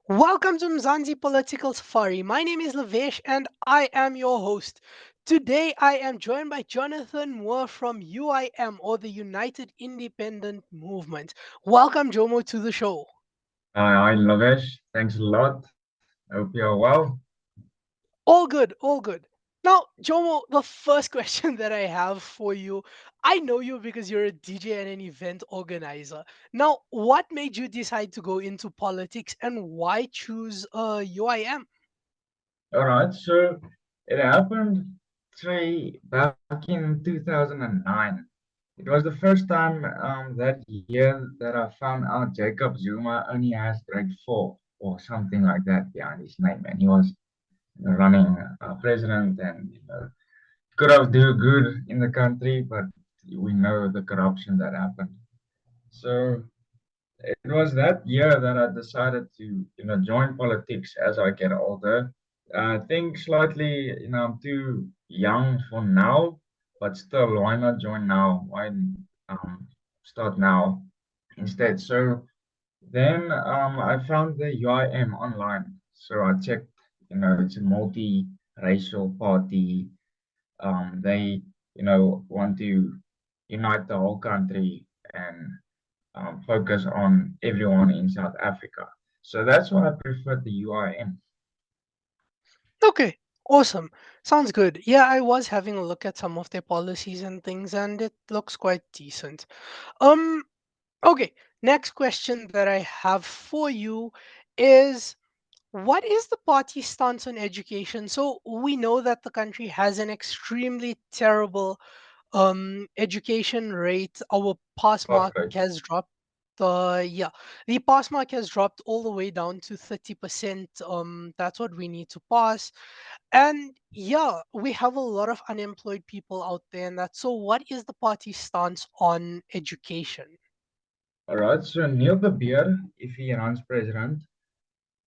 Welcome to Mzansi Political Safari. My name is Lavesh and I am your host. Today I am joined by Jonathan Moore from UIM, or the United Independent Movement. Welcome, Jomo, to the show. Hi, Lavesh. Thanks a lot. I hope you're well. All good, all good. Now, Jomo, the first question that I have for you, I know you because you're a DJ and an event organizer. Now, what made you decide to go into politics and why choose UIM? All right. So it happened, say, back in 2009. It was the first time that year that I found out Jacob Zuma only has grade 4 or something like that behind his name. And he was running president and could have do good in the country, but we know the corruption that happened. So it was that year that I decided to, join politics as I get older. I think slightly, I'm too young for now, but still, why not join now? Why start now instead? So then I found the UIM online. So I checked, it's a multi-racial party. They, want to unite the whole country and focus on everyone in South Africa. So that's why I prefer the UIM. Okay, awesome. Sounds good. Yeah, I was having a look at some of their policies and things, and it looks quite decent. Um, okay, next question that I have for you is what is the party's stance on education? So we know that the country has an extremely terrible education rate. Our pass Pass mark rate. has dropped. Yeah, the pass mark has dropped all the way down to 30%. That's what we need to pass. And yeah, we have a lot of unemployed people out there, and that. So, what is the party's stance on education? All right. So Neil the Beer, if he runs president,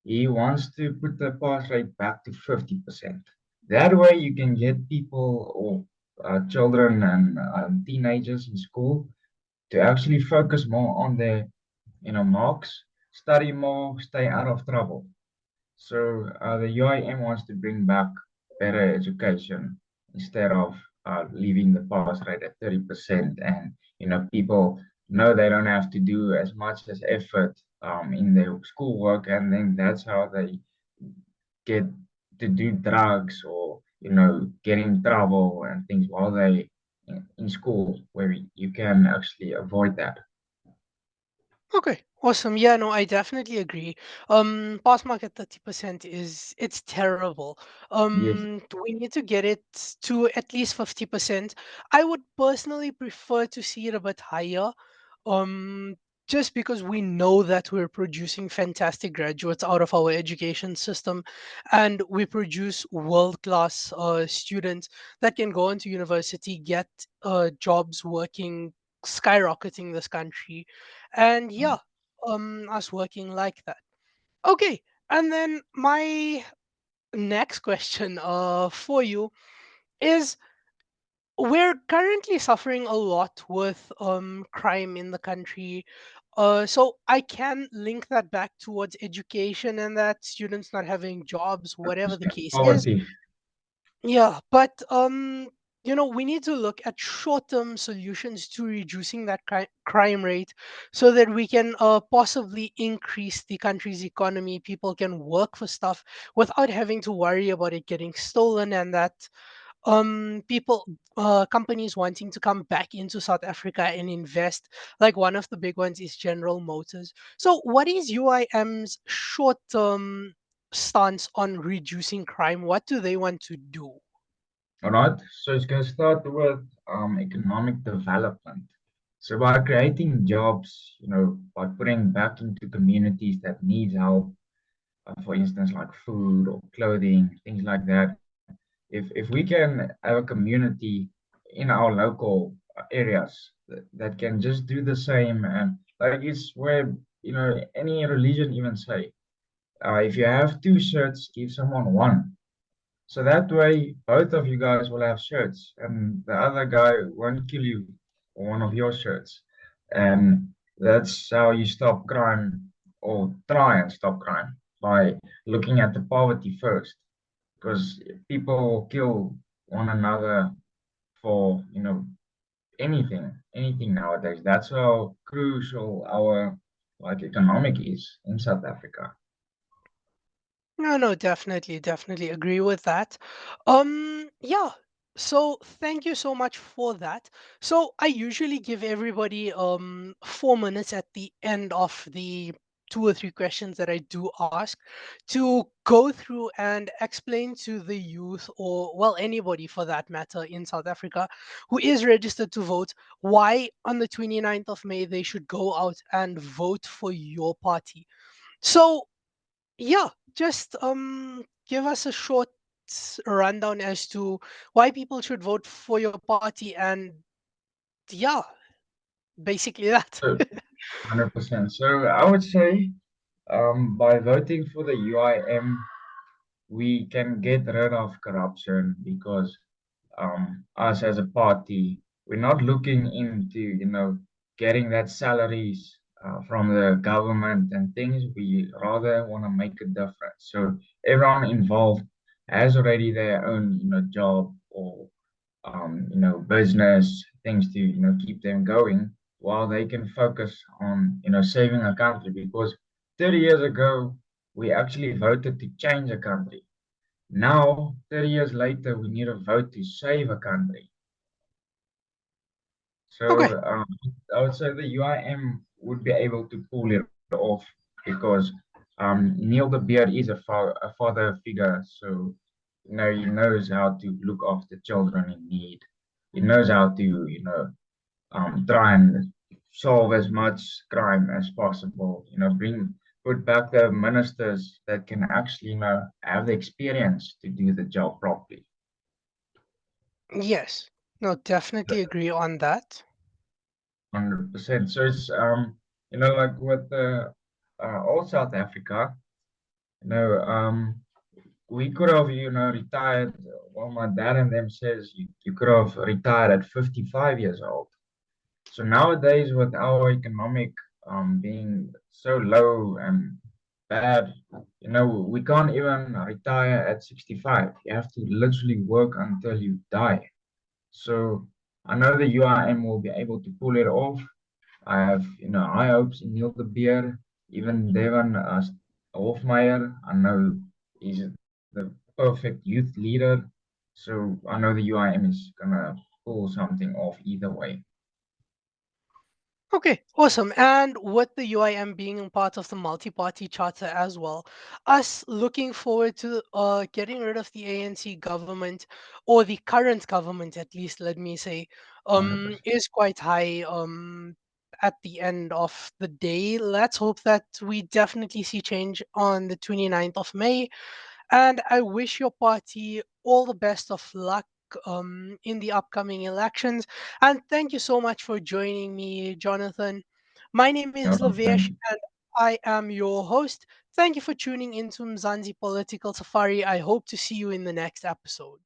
he wants to put the pass rate back to 50%. That way you can get people or children and teenagers in school to actually focus more on their, marks, study more, stay out of trouble. So the UIM wants to bring back better education instead of leaving the pass rate at 30%. And people know they don't have to do as much as effort in their schoolwork, and then that's how they get to do drugs or get in trouble and things while they in school, where you can actually avoid that. Okay, awesome. Yeah, no, I definitely agree. Pass mark at 30% is it's terrible. Yes. We need to get it to at least 50%. I would personally prefer to see it a bit higher. Um, just because we know that we're producing fantastic graduates out of our education system, and we produce world-class students that can go into university, get jobs working, skyrocketing this country, and yeah, us working like that. Okay, and then my next question for you is, we're currently suffering a lot with crime in the country. So I can link that back towards education and that students not having jobs, whatever the case is. Poverty. Yeah, but we need to look at short-term solutions to reducing that crime rate, so that we can possibly increase the country's economy. People can work for stuff without having to worry about it getting stolen, and that people companies wanting to come back into South Africa and invest. Like one of the big ones is General Motors. So, what is UIM's short-term stance on reducing crime? What do they want to do? All right, so it's going to start with economic development. So by creating jobs, by putting back into communities that need help, for instance, like food or clothing, things like that. If we can have a community in our local areas that can just do the same, and like it's where any religion even say, if you have two shirts, give someone one. So that way, both of you guys will have shirts, and the other guy won't kill you for one of your shirts. And that's how you stop crime or try and stop crime by looking at the poverty first, because people will kill one another for anything nowadays. That's how crucial our like economic is in South Africa. No, no, definitely, definitely agree with that. Yeah. So thank you so much for that. So I usually give everybody 4 minutes at the end of the 2 or 3 questions that I do ask to go through and explain to the youth, or well, anybody for that matter in South Africa who is registered to vote, why on the 29th of May they should go out and vote for your party. So yeah, just give us a short rundown as to why people should vote for your party, and yeah, basically that. So 100%. So I would say by voting for the UIM, we can get rid of corruption because us as a party, we're not looking into, getting that salaries from the government and things. We rather want to make a difference. So everyone involved has already their own, job or, business things to, keep them going while they can focus on, saving a country because 30 years ago, we actually voted to change a country. Now, 30 years later, we need a vote to save a country. Okay. So I would say the UIM would be able to pull it off because Neil the Beard is a father figure. So, he knows how to look after children in need. He knows how to, try and solve as much crime as possible. Put back the ministers that can actually, have the experience to do the job properly. Yes. No, definitely agree on that. 100%. So it's like with the old South Africa, you know, um, we could have retired. Well, my dad and them says you could have retired at 55 years old. So nowadays, with our economic being so low and bad, we can't even retire at 65. You have to literally work until you die. So I know the UIM will be able to pull it off. I have, high hopes in Neil de Beer, even Devon Hofmeyer. I know he's the perfect youth leader. So I know the UIM is gonna pull something off either way. Okay, awesome. And with the UIM being part of the multi-party charter as well, us looking forward to getting rid of the ANC government, or the current government at least, let me say, 100%. is quite high at the end of the day. Let's hope that we definitely see change on the 29th of May, and I wish your party all the best of luck in the upcoming elections. And thank you so much for joining me, Jonathan. My name is No, Lavesh, thank you. and I am your host. Thank you for tuning into Mzansi Political Safari. I hope to see you in the next episode.